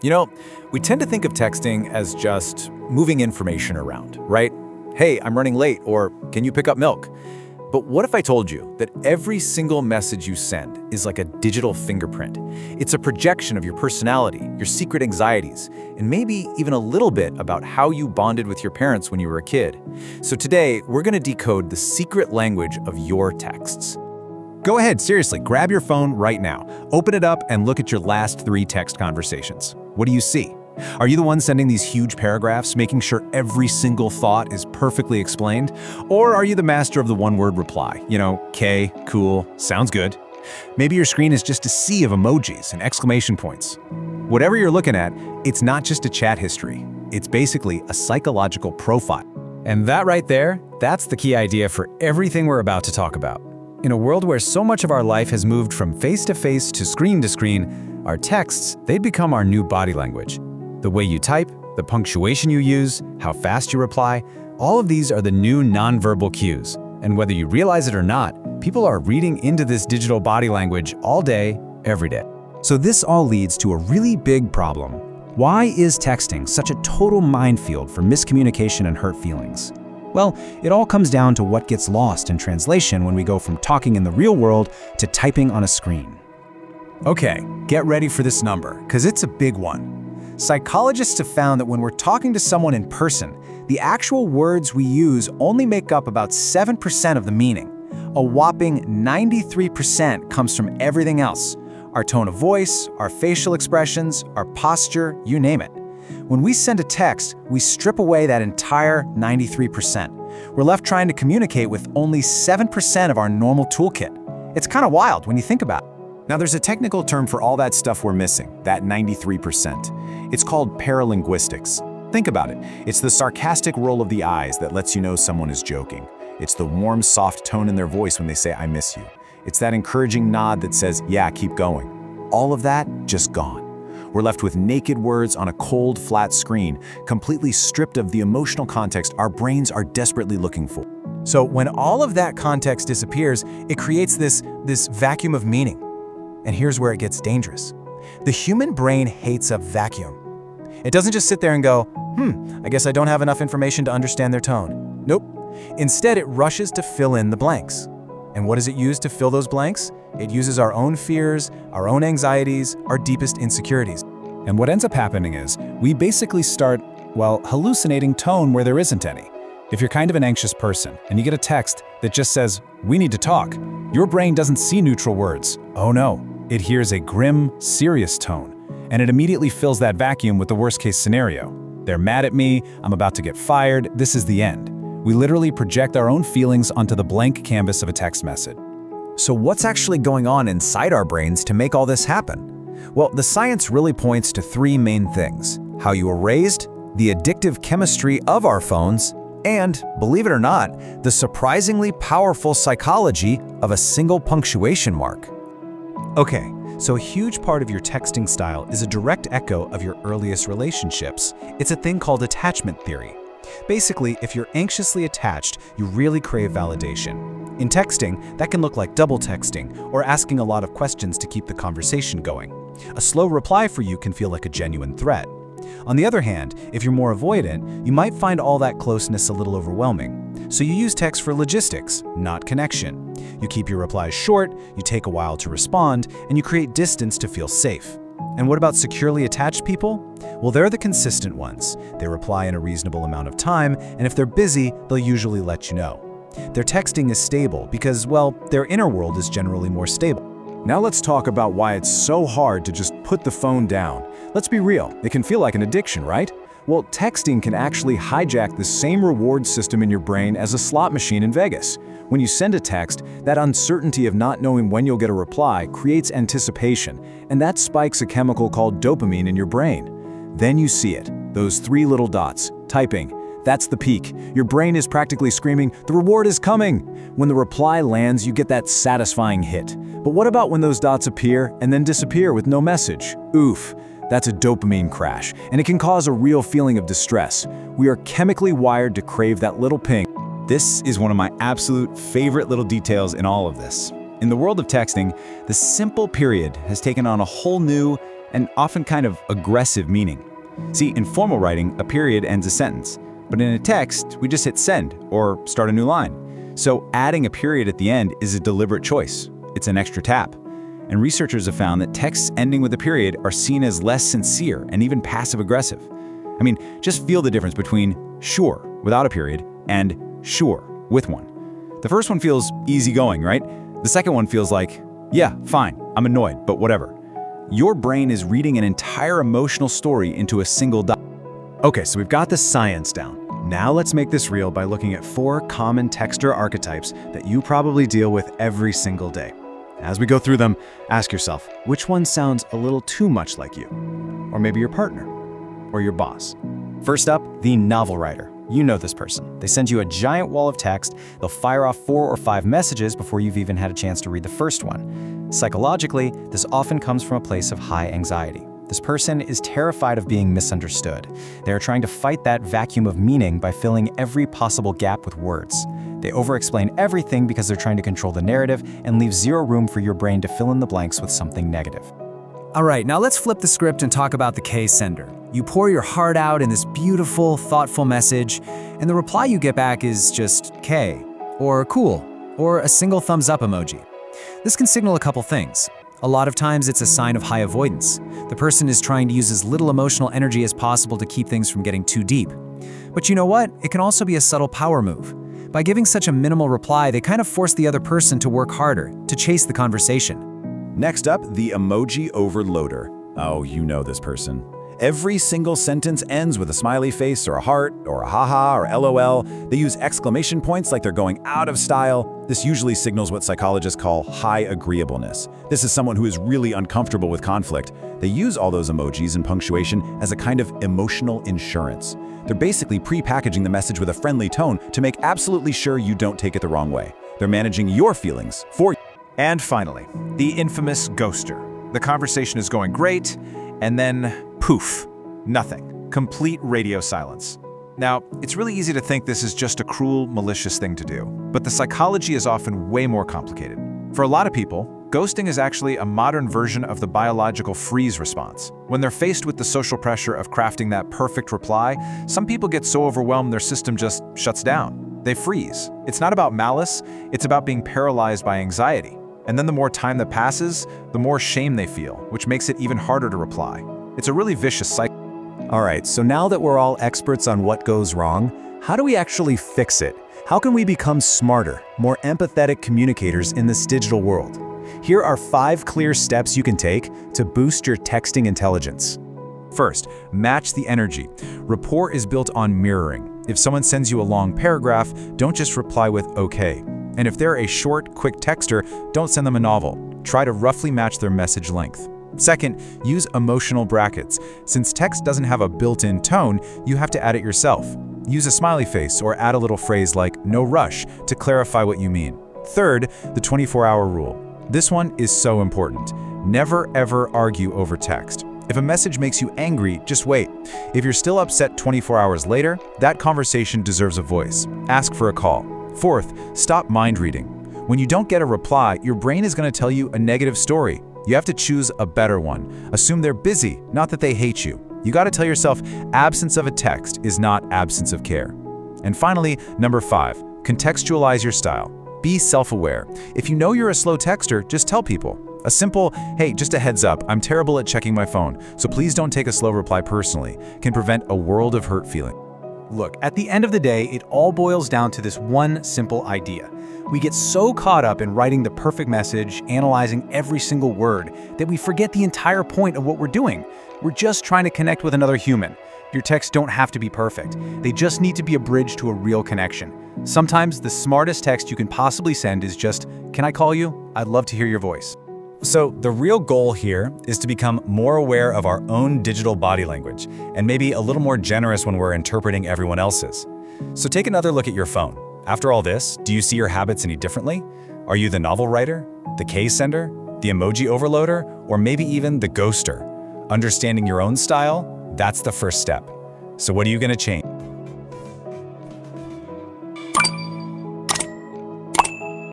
You know, we tend to think of texting as just moving information around, right? Hey, I'm running late, or can you pick up milk? But what if I told you that every single message you send is like a digital fingerprint? It's a projection of your personality, your secret anxieties, and maybe even a little bit about how you bonded with your parents when you were a kid. So today, we're going to decode the secret language of your texts. Go ahead, seriously, grab your phone right now. Open it up and look at your last 3 text conversations. What do you see? Are you the one sending these huge paragraphs, making sure every single thought is perfectly explained? Or are you the master of the one-word reply? K, cool, sounds good. Maybe your screen is just a sea of emojis and exclamation points. Whatever you're looking at, it's not just a chat history. It's basically a psychological profile. And that right there, that's the key idea for everything we're about to talk about. In a world where so much of our life has moved from face-to-face to screen, our texts, they'd become our new body language. The way you type, the punctuation you use, how fast you reply, all of these are the new nonverbal cues. And whether you realize it or not, people are reading into this digital body language all day, every day. So this all leads to a really big problem. Why is texting such a total minefield for miscommunication and hurt feelings? Well, it all comes down to what gets lost in translation when we go from talking in the real world to typing on a screen. Okay, get ready for this number, because it's a big one. Psychologists have found that when we're talking to someone in person, the actual words we use only make up about 7% of the meaning. A whopping 93% comes from everything else. Our tone of voice, our facial expressions, our posture, you name it. When we send a text, we strip away that entire 93%. We're left trying to communicate with only 7% of our normal toolkit. It's kind of wild when you think about it. Now there's a technical term for all that stuff we're missing, that 93%. It's called paralinguistics. Think about it. It's the sarcastic roll of the eyes that lets you know someone is joking. It's the warm, soft tone in their voice when they say, "I miss you." It's that encouraging nod that says, "Yeah, keep going." All of that just gone. We're left with naked words on a cold, flat screen, completely stripped of the emotional context our brains are desperately looking for. So when all of that context disappears, it creates this vacuum of meaning. And here's where it gets dangerous. The human brain hates a vacuum. It doesn't just sit there and go, I guess I don't have enough information to understand their tone. Nope. Instead, it rushes to fill in the blanks. And what does it use to fill those blanks? It uses our own fears, our own anxieties, our deepest insecurities. And what ends up happening is we basically start, hallucinating tone where there isn't any. If you're kind of an anxious person and you get a text that just says, "We need to talk," your brain doesn't see neutral words. Oh no, it hears a grim, serious tone, and it immediately fills that vacuum with the worst-case scenario. They're mad at me, I'm about to get fired, this is the end. We literally project our own feelings onto the blank canvas of a text message. So what's actually going on inside our brains to make all this happen? Well, the science really points to 3 main things: how you were raised, the addictive chemistry of our phones, and, believe it or not, the surprisingly powerful psychology of a single punctuation mark. Okay, so a huge part of your texting style is a direct echo of your earliest relationships. It's a thing called attachment theory. Basically, if you're anxiously attached, you really crave validation. In texting, that can look like double texting or asking a lot of questions to keep the conversation going. A slow reply for you can feel like a genuine threat. On the other hand, if you're more avoidant, you might find all that closeness a little overwhelming. So you use text for logistics, not connection. You keep your replies short, you take a while to respond, and you create distance to feel safe. And what about securely attached people? Well, they're the consistent ones. They reply in a reasonable amount of time, and if they're busy, they'll usually let you know. Their texting is stable because, their inner world is generally more stable. Now let's talk about why it's so hard to just put the phone down. Let's be real, it can feel like an addiction, right? Well, texting can actually hijack the same reward system in your brain as a slot machine in Vegas. When you send a text, that uncertainty of not knowing when you'll get a reply creates anticipation, and that spikes a chemical called dopamine in your brain. Then you see it, those 3 little dots, typing. That's the peak. Your brain is practically screaming, "The reward is coming!" When the reply lands, you get that satisfying hit. But what about when those dots appear and then disappear with no message? Oof. That's a dopamine crash, and it can cause a real feeling of distress. We are chemically wired to crave that little ping. This is one of my absolute favorite little details in all of this. In the world of texting, the simple period has taken on a whole new and often kind of aggressive meaning. See, in formal writing, a period ends a sentence, but in a text, we just hit send or start a new line. So adding a period at the end is a deliberate choice. It's an extra tap. And researchers have found that texts ending with a period are seen as less sincere and even passive-aggressive. I mean, just feel the difference between sure without a period and sure with one. The first one feels easygoing, right? The second one feels like, yeah, fine, I'm annoyed, but whatever. Your brain is reading an entire emotional story into a single dot. Okay, so we've got the science down. Now let's make this real by looking at 4 common texter archetypes that you probably deal with every single day. As we go through them, ask yourself, which one sounds a little too much like you? Or maybe your partner? Or your boss? First up, the novel writer. You know this person. They send you a giant wall of text. They'll fire off 4 or 5 messages before you've even had a chance to read the first one. Psychologically, this often comes from a place of high anxiety. This person is terrified of being misunderstood. They are trying to fight that vacuum of meaning by filling every possible gap with words. They over-explain everything because they're trying to control the narrative and leave zero room for your brain to fill in the blanks with something negative. All right, now let's flip the script and talk about the K sender. You pour your heart out in this beautiful, thoughtful message, and the reply you get back is just K, or cool, or a single thumbs up emoji. This can signal a couple things. A lot of times it's a sign of high avoidance. The person is trying to use as little emotional energy as possible to keep things from getting too deep. But you know what? It can also be a subtle power move. By giving such a minimal reply, they kind of force the other person to work harder, to chase the conversation. Next up, the emoji overloader. Oh, you know this person. Every single sentence ends with a smiley face or a heart or a haha or LOL. They use exclamation points like they're going out of style. This usually signals what psychologists call high agreeableness. This is someone who is really uncomfortable with conflict. They use all those emojis and punctuation as a kind of emotional insurance. They're basically pre-packaging the message with a friendly tone to make absolutely sure you don't take it the wrong way. They're managing your feelings for you. And finally, the infamous ghoster. The conversation is going great, and then poof, nothing. Complete radio silence. Now, it's really easy to think this is just a cruel, malicious thing to do, but the psychology is often way more complicated. For a lot of people, ghosting is actually a modern version of the biological freeze response. When they're faced with the social pressure of crafting that perfect reply, some people get so overwhelmed their system just shuts down. They freeze. It's not about malice, it's about being paralyzed by anxiety. And then the more time that passes, the more shame they feel, which makes it even harder to reply. It's a really vicious cycle. All right, so now that we're all experts on what goes wrong, how do we actually fix it? How can we become smarter, more empathetic communicators in this digital world? Here are 5 clear steps you can take to boost your texting intelligence. First, match the energy. Rapport is built on mirroring. If someone sends you a long paragraph, don't just reply with okay. And if they're a short, quick texter, don't send them a novel. Try to roughly match their message length. Second, use emotional brackets. Since text doesn't have a built-in tone, you have to add it yourself. Use a smiley face or add a little phrase like "no rush" to clarify what you mean. Third, the 24-hour rule. This one is so important. Never ever argue over text. If a message makes you angry, just wait. If you're still upset 24 hours later, that conversation deserves a voice. Ask for a call. Fourth, stop mind reading. When you don't get a reply, your brain is going to tell you a negative story. You have to choose a better one. Assume they're busy, not that they hate you. You got to tell yourself absence of a text is not absence of care. And finally, number 5, contextualize your style. Be self-aware. If you know you're a slow texter, just tell people. A simple, "Hey, just a heads up, I'm terrible at checking my phone, so please don't take a slow reply personally," can prevent a world of hurt feeling. Look, at the end of the day, it all boils down to this one simple idea. We get so caught up in writing the perfect message, analyzing every single word, that we forget the entire point of what we're doing. We're just trying to connect with another human. Your texts don't have to be perfect. They just need to be a bridge to a real connection. Sometimes the smartest text you can possibly send is just, "Can I call you? I'd love to hear your voice." So the real goal here is to become more aware of our own digital body language and maybe a little more generous when we're interpreting everyone else's. So take another look at your phone. After all this, do you see your habits any differently? Are you the novel writer, the K sender, the emoji overloader, or maybe even the ghoster? Understanding your own style, that's the first step. So what are you going to change?